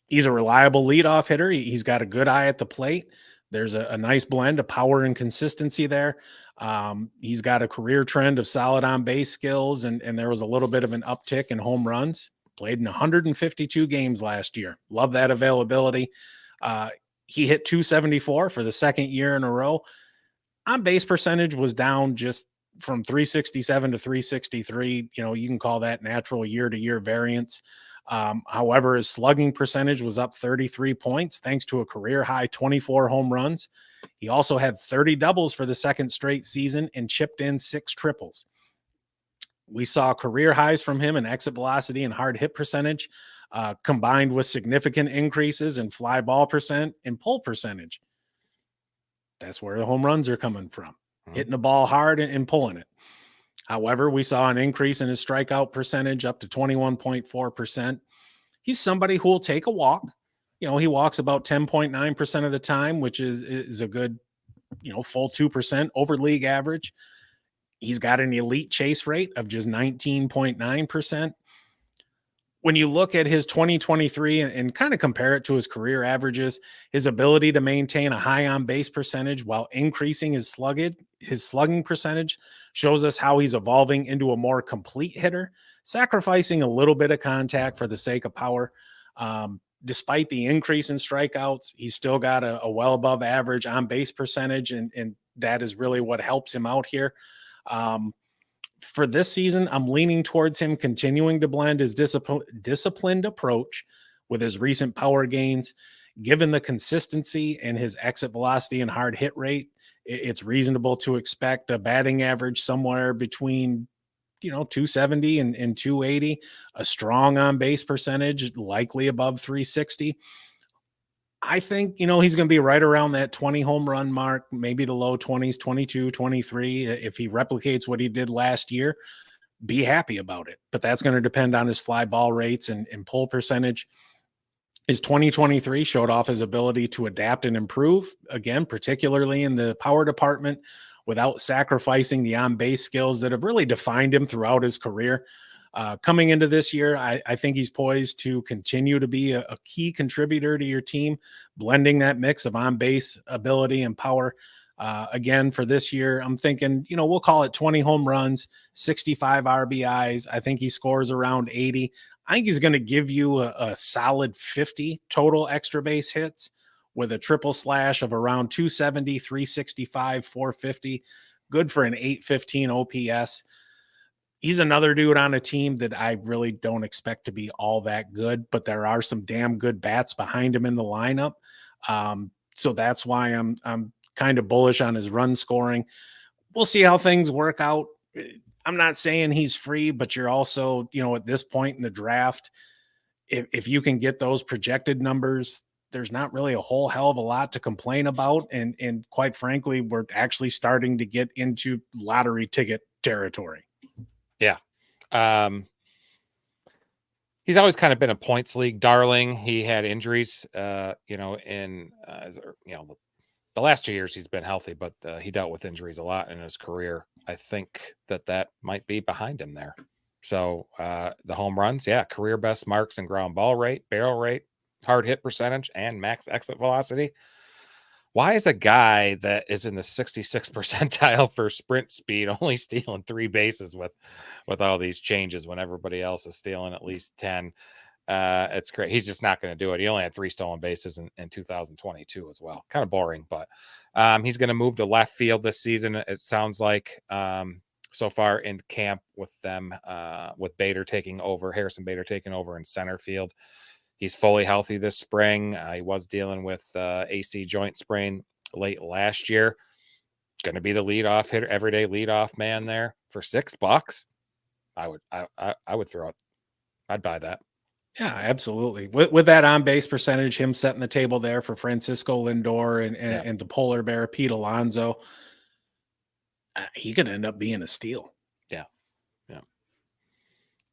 He's a reliable leadoff hitter. He's got a good eye at the plate. There's a nice blend of power and consistency there. He's got a career trend of solid on-base skills, and there was a little bit of an uptick in home runs. Played in 152 games last year. Love that availability. He hit 274 for the second year in a row. On-base percentage was down just from 367 to 363. You can call that natural year-to-year variance. However, his slugging percentage was up 33 points thanks to a career high 24 home runs. He also had 30 doubles for the second straight season and chipped in 6 triples. We saw career highs from him in exit velocity and hard hit percentage, combined with significant increases in fly ball percent and pull percentage. That's where the home runs are coming from, hitting the ball hard and pulling it. However, we saw an increase in his strikeout percentage up to 21.4%. He's somebody who will take a walk. He walks about 10.9% of the time, which is a good, full 2% over league average. He's got an elite chase rate of just 19.9%. When you look at his 2023 and kind of compare it to his career averages, his ability to maintain a high on base percentage while increasing his slugging percentage shows us how he's evolving into a more complete hitter, sacrificing a little bit of contact for the sake of power. Despite the increase in strikeouts, he's still got a well above average on base percentage, and that is really what helps him out here. For this season, I'm leaning towards him continuing to blend his disciplined approach with his recent power gains. Given the consistency and his exit velocity and hard hit rate, it's reasonable to expect a batting average somewhere between 270 and 280, a strong on base percentage, likely above 360. I think, he's going to be right around that 20 home run mark, maybe the low 20s, 22, 23. If he replicates what he did last year, be happy about it. But that's going to depend on his fly ball rates and pull percentage. His 2023 showed off his ability to adapt and improve, again, particularly in the power department, without sacrificing the on-base skills that have really defined him throughout his career. Coming into this year, I think he's poised to continue to be a key contributor to your team, blending that mix of on-base ability and power. Again, for this year, I'm thinking, we'll call it 20 home runs, 65 RBIs. I think he scores around 80. I think he's going to give you a solid 50 total extra base hits with a triple slash of around 270, 365, 450. Good for an 815 OPS. He's another dude on a team that I really don't expect to be all that good, but there are some damn good bats behind him in the lineup. So that's why I'm kind of bullish on his run scoring. We'll see how things work out. I'm not saying he's free, but you're also, at this point in the draft, if you can get those projected numbers, there's not really a whole hell of a lot to complain about. And quite frankly, we're actually starting to get into lottery ticket territory. Yeah. He's always kind of been a points league darling. He had injuries, in the last 2 years he's been healthy, but he dealt with injuries a lot in his career. I think that might be behind him there. So the home runs, career best marks and ground ball rate, barrel rate, hard hit percentage, and max exit velocity. Why is a guy that is in the 66th percentile for sprint speed only stealing 3 bases with all these changes when everybody else is stealing at least 10? It's great. He's just not going to do it. He only had 3 stolen bases in 2022 as well. Kind of boring, but he's going to move to left field this season. It sounds like so far in camp with them, with Harrison Bader taking over in center field. He's fully healthy this spring. He was dealing with AC joint sprain late last year. Going to be the leadoff hitter, everyday leadoff man there for $6. I would throw it. I'd buy that. Yeah, absolutely. With that on base percentage, him setting the table there for Francisco Lindor and the polar bear Pete Alonso, he could end up being a steal. Yeah.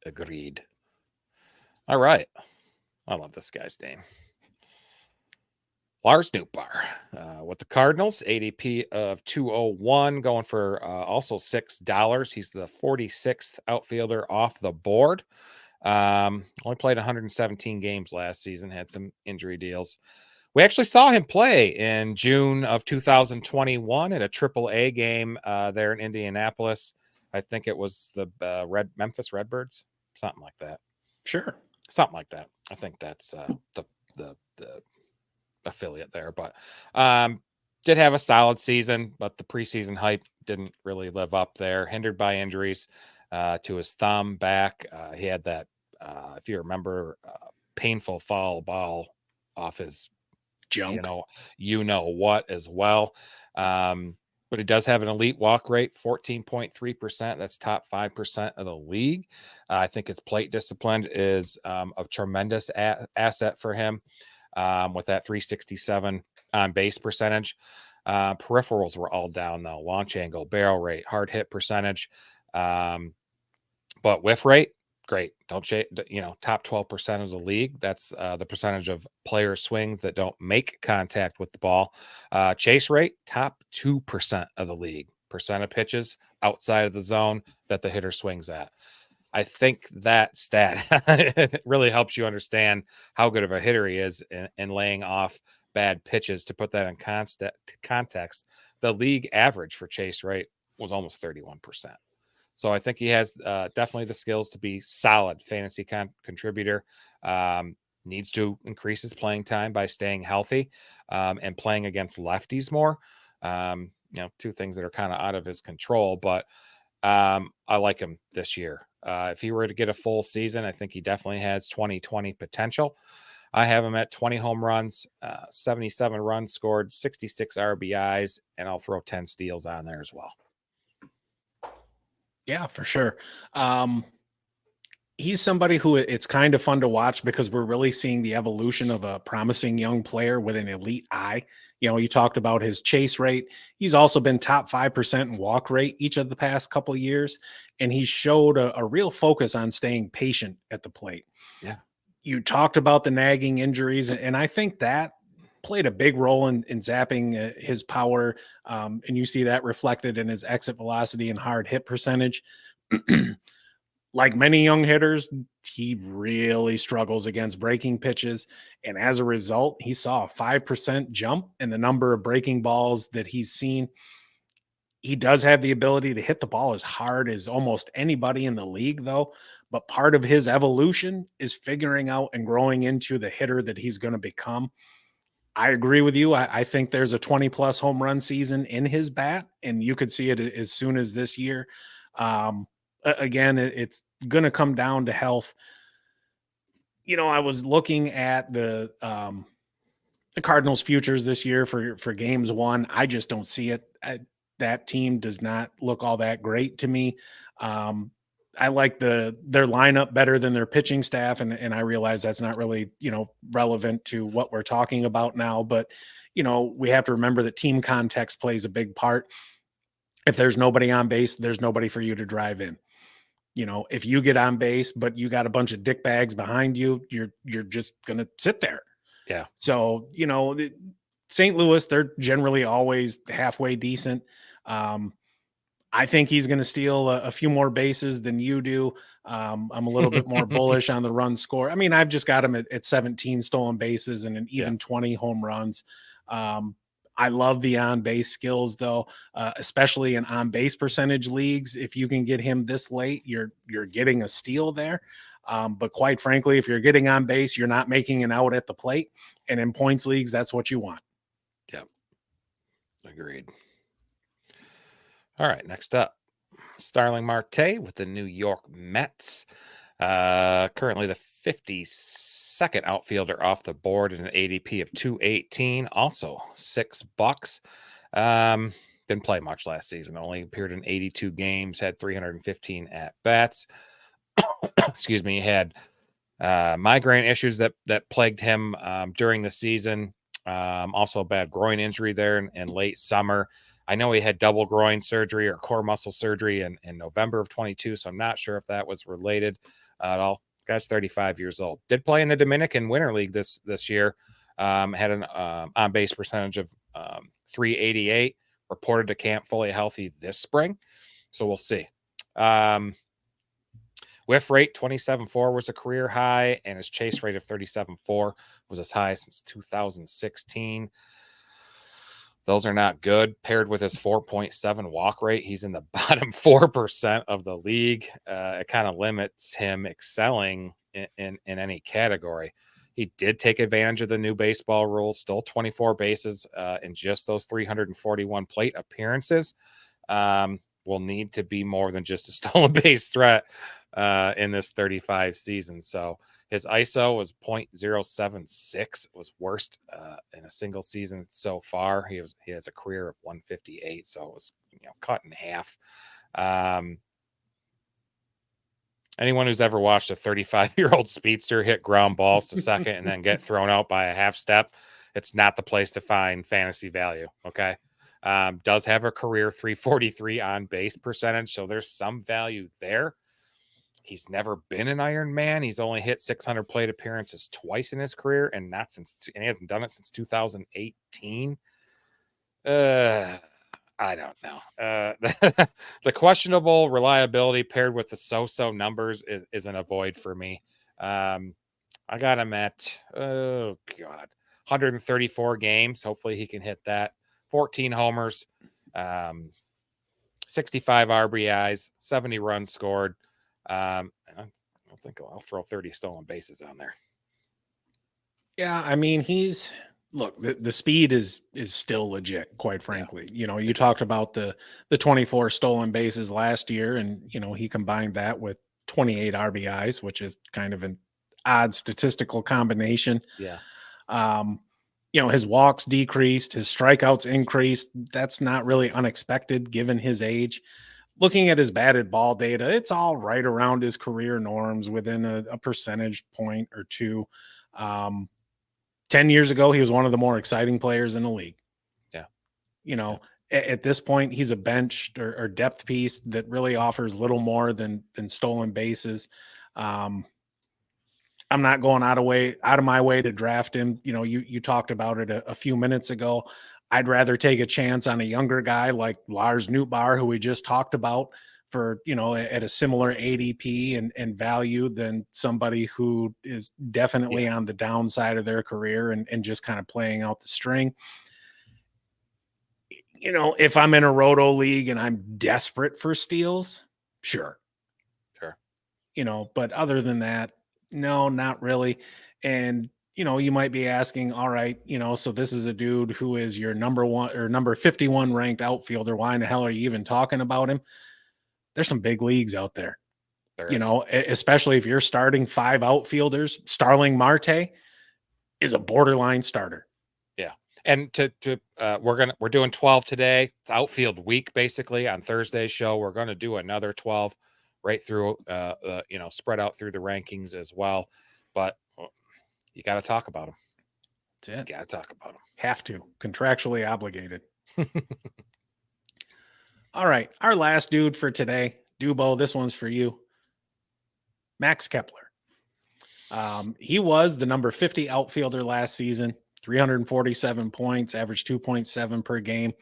Agreed. All right. I love this guy's name. Lars Nootbaar with the Cardinals, ADP of 201, going for also $6. He's the 46th outfielder off the board. Only played 117 games last season, had some injury deals. We actually saw him play in June of 2021 at a AAA game there in Indianapolis. I think it was the Memphis Redbirds, something like that. Sure. Something like that. I think that's the affiliate there, but did have a solid season, but the preseason hype didn't really live up there. Hindered by injuries to his thumb, back. He had that, if you remember, painful foul ball off his junk, you know what as well. But he does have an elite walk rate, 14.3%. That's top 5% of the league. I think his plate discipline is a tremendous asset for him with that 367 on base percentage. Peripherals were all down though. Launch angle, barrel rate, hard hit percentage. But whiff rate, great. Don't top 12% of the league. That's the percentage of player swings that don't make contact with the ball. Chase rate, top 2% of the league. Percent of pitches outside of the zone that the hitter swings at. I think that stat really helps you understand how good of a hitter he is in laying off bad pitches. To put that in context, the league average for chase rate was almost 31%. So I think he has definitely the skills to be solid fantasy contributor. Needs to increase his playing time by staying healthy and playing against lefties more. Two things that are kind of out of his control, but I like him this year. If he were to get a full season, I think he definitely has 2020 potential. I have him at 20 home runs, 77 runs scored, 66 RBIs, and I'll throw 10 steals on there as well. Yeah, for sure. He's somebody who it's kind of fun to watch because we're really seeing the evolution of a promising young player with an elite eye. You talked about his chase rate. He's also been top 5% in walk rate each of the past couple of years. And he showed a real focus on staying patient at the plate. Yeah. You talked about the nagging injuries, and I think that played a big role in zapping his power. And you see that reflected in his exit velocity and hard hit percentage. Like many young hitters, he really struggles against breaking pitches. And as a result, he saw a 5% jump in the number of breaking balls that he's seen. He does have the ability to hit the ball as hard as almost anybody in the league, though. But part of his evolution is figuring out and growing into the hitter that he's going to become. I agree with you. I think there's a 20-plus home run season in his bat, and you could see it as soon as this year. Again, it's going to come down to health. I was looking at the Cardinals futures this year for games won. I just don't see it. That team does not look all that great to me. I like their lineup better than their pitching staff. And I realize that's not really, relevant to what we're talking about now, but we have to remember that team context plays a big part. If there's nobody on base, there's nobody for you to drive in. If you get on base, but you got a bunch of dick bags behind you, you're just going to sit there. Yeah. So, St. Louis, they're generally always halfway decent. I think he's going to steal a few more bases than you do. I'm a little bit more bullish on the run score. I mean, I've just got him at 17 stolen bases and an even 20 home runs. I love the on-base skills, though, especially in on-base percentage leagues. If you can get him this late, you're getting a steal there. But quite frankly, if you're getting on base, you're not making an out at the plate. And in points leagues, that's what you want. Yep. Agreed. All right, next up, Starling Marte with the New York Mets. Currently the 52nd outfielder off the board at an ADP of 218, also $6. Didn't play much last season, only appeared in 82 games, had 315 at-bats. Excuse me, he had migraine issues that plagued him during the season. Also a bad groin injury there in late summer. I know he had double groin surgery or core muscle surgery in November of 22, so I'm not sure if that was related at all. Guy's 35 years old. Did play in the Dominican Winter League this year. Had an on-base percentage of 388. Reported to camp fully healthy this spring, so we'll see. Whiff rate 27.4 was a career high, and his chase rate of 37.4 was as high since 2016. Those are not good. Paired with his 4.7 walk rate, he's in the bottom 4% of the league. It kind of limits him excelling in any category. He did take advantage of the new baseball rules, stole 24 bases in just those 341 plate appearances. Will need to be more than just a stolen base threat in this 35 season. So his ISO was 0.076. It was worst in a single season so far. He has a career of 158, so it was cut in half. Anyone who's ever watched a 35-year-old speedster hit ground balls to second and then get thrown out by a half step, it's not the place to find fantasy value. Okay. Does have a career 343 on base percentage, so there's some value there. He's never been an Iron Man. He's only hit 600 plate appearances twice in his career, and he hasn't done it since 2018. I don't know. The questionable reliability paired with the so-so numbers is an avoid for me. I got him at 134 games. Hopefully he can hit that. 14 homers, 65 RBIs, 70 runs scored. I think I'll throw 30 stolen bases on there. Yeah, I mean, the speed is still legit, quite frankly. You talked about the 24 stolen bases last year, and he combined that with 28 RBIs, which is kind of an odd statistical combination. Yeah. His walks decreased, his strikeouts increased. That's not really unexpected given his age. Looking at his batted ball data, it's all right around his career norms, within a percentage point or two. 10 years ago, he was one of the more exciting players in the league. Yeah. At this point, he's a bench or depth piece that really offers little more than stolen bases. I'm not going out of my way to draft him. You talked about it a few minutes ago. I'd rather take a chance on a younger guy like Lars Nootbaar, who we just talked about, for, at a similar ADP and value than somebody who is definitely on the downside of their career and just kind of playing out the string. If I'm in a roto league and I'm desperate for steals, sure. But other than that, no, not really. And, you might be asking, all right, so this is a dude who is your number 1 or number 51 ranked outfielder. Why in the hell are you even talking about him? There's some big leagues out there. Especially if you're starting 5 outfielders. Starling Marte is a borderline starter. Yeah. And we're doing 12 today. It's outfield week, basically. On Thursday's show, we're going to do another 12. right through, spread out through the rankings as well. But you got to talk about them. That's it. Got to talk about them. Have to. Contractually obligated. All right. Our last dude for today, Dubo, this one's for you. Max Kepler. He was the number 50 outfielder last season, 347 points, average 2.7 per game.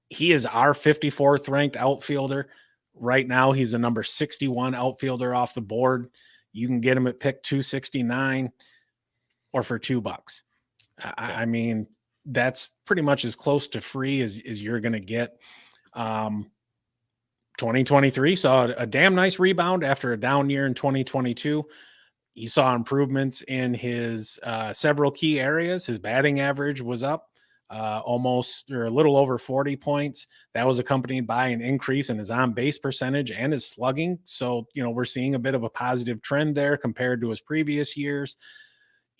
He is our 54th ranked outfielder. Right now, he's the number 61 outfielder off the board. You can get him at pick 269 or for $2. I mean, that's pretty much as close to free as you're going to get. 2023 saw a damn nice rebound after a down year in 2022. He saw improvements in his several key areas. His batting average was up almost or a little over 40 points. That was accompanied by an increase in his on-base percentage and his slugging. So, we're seeing a bit of a positive trend there compared to his previous years.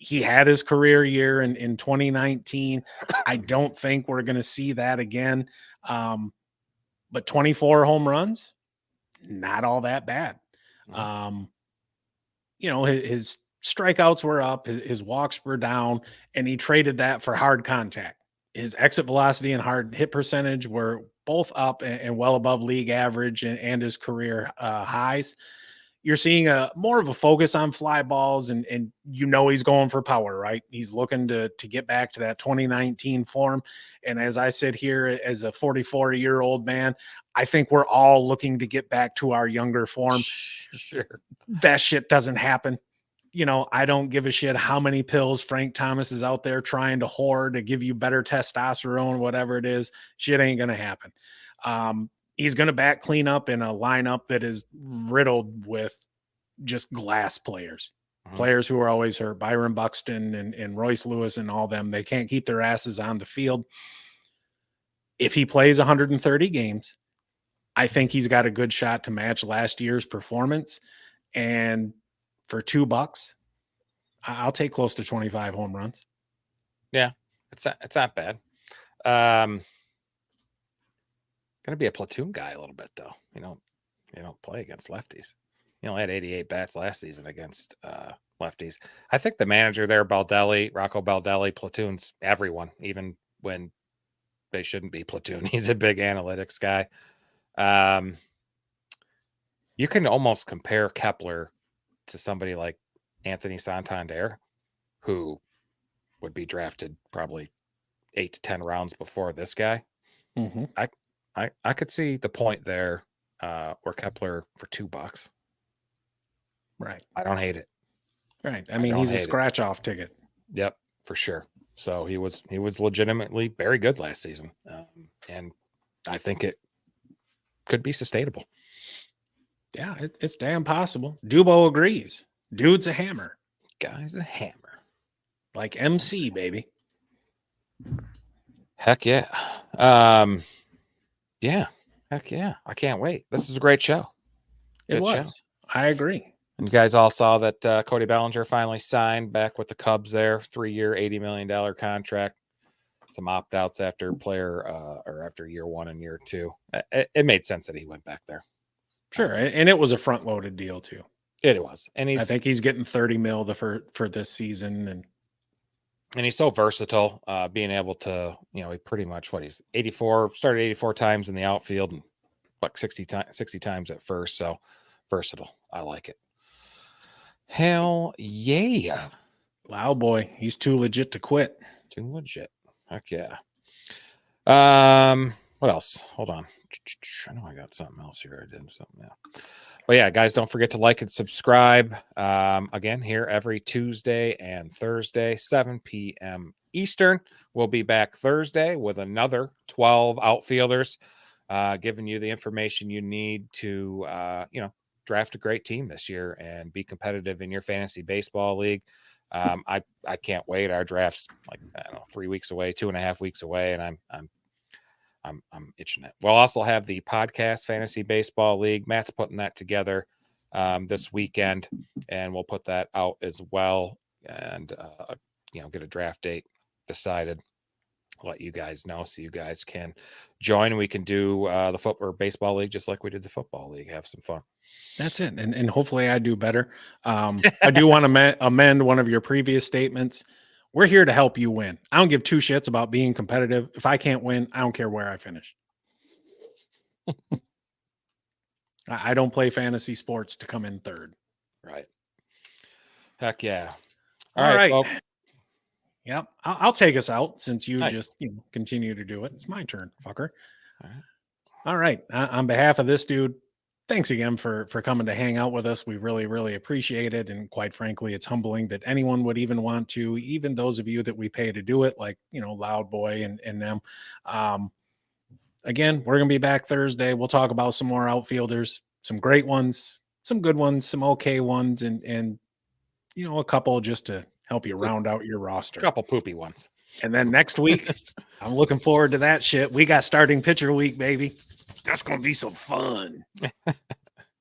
He had his career year in 2019. I don't think we're going to see that again. But 24 home runs, not all that bad. His strikeouts were up, his walks were down, and he traded that for hard contact. His exit velocity and hard hit percentage were both up and well above league average and his career highs. You're seeing more of a focus on fly balls, and he's going for power, right? He's looking to get back to that 2019 form. And as I sit here as a 44-year-old man, I think we're all looking to get back to our younger form. Sure. That shit doesn't happen. I don't give a shit how many pills Frank Thomas is out there trying to hoard to give you better testosterone, whatever it is. Shit ain't going to happen. He's going to back clean up in a lineup that is riddled with just glass players, players who are always hurt. Byron Buxton and Royce Lewis and all them. They can't keep their asses on the field. If he plays 130 games, I think he's got a good shot to match last year's performance. And for $2, I'll take close to 25 home runs. Yeah, it's not bad. Going to be a platoon guy a little bit, though. You don't play against lefties. He only had 88 bats last season against lefties. I think the manager there, Rocco Baldelli, platoons everyone, even when they shouldn't be platoon. He's a big analytics guy. You can almost compare Kepler to somebody like Anthony Santander, who would be drafted probably 8 to 10 rounds before this guy. Mm-hmm. I could see the point there where Kepler for $2. Right. I don't hate it. Right. I mean, he's a scratch off ticket. Yep, for sure. So he was legitimately very good last season. And I think it could be sustainable. Yeah, it's damn possible. Dubo agrees. Dude's a hammer. Guy's a hammer. Like MC, baby. Heck yeah. Yeah. Heck yeah. I can't wait. This is a great show. It was. I agree. And you guys all saw that Cody Bellinger finally signed back with the Cubs there. 3-year, $80 million contract. Some opt-outs after after year 1 and year 2. It made sense that he went back there. Sure. And it was a front-loaded deal, too. It was. And I think he's getting $30 million for this season. And he's so versatile, being able to, he pretty much, he's 84, started 84 times in the outfield and 60 times at first. So versatile. I like it. Hell yeah. Wow, boy. He's too legit to quit. Too legit. Heck yeah. What else? Hold on. I know I got something else here. I did something. Yeah. But yeah, guys, don't forget to like and subscribe. Again, here every Tuesday and Thursday, 7 p.m. Eastern. We'll be back Thursday with another 12 outfielders, giving you the information you need to, draft a great team this year and be competitive in your fantasy baseball league. I can't wait. Our draft's 3 weeks away, 2.5 weeks away, and I'm itching it. We'll also have the podcast fantasy baseball league. Matt's putting that together this weekend, and we'll put that out as well and get a draft date decided. let you guys know so you guys can join. We can do the football or baseball league just like we did the football league. Have some fun. That's it. And hopefully I do better. I do want to amend one of your previous statements. We're here to help you win. I don't give two shits about being competitive. If I can't win, I don't care where I finish. I don't play fantasy sports to come in third. Right. Heck yeah. All right. Folks. Yep. I'll take us out since you just continue to do it. It's my turn, fucker. All right. On behalf of this dude, thanks again for coming to hang out with us. We really, really appreciate it. And quite frankly, it's humbling that anyone would even want to, even those of you that we pay to do it, like, Loud Boy and them. Again, we're going to be back Thursday. We'll talk about some more outfielders, some great ones, some good ones, some okay ones, and a couple just to help you round out your roster. A couple poopy ones. And then next week, I'm looking forward to that shit. We got starting pitcher week, baby. That's going to be some fun.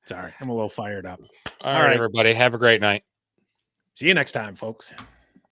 Sorry, I'm a little fired up. All right, everybody. Have a great night. See you next time, folks.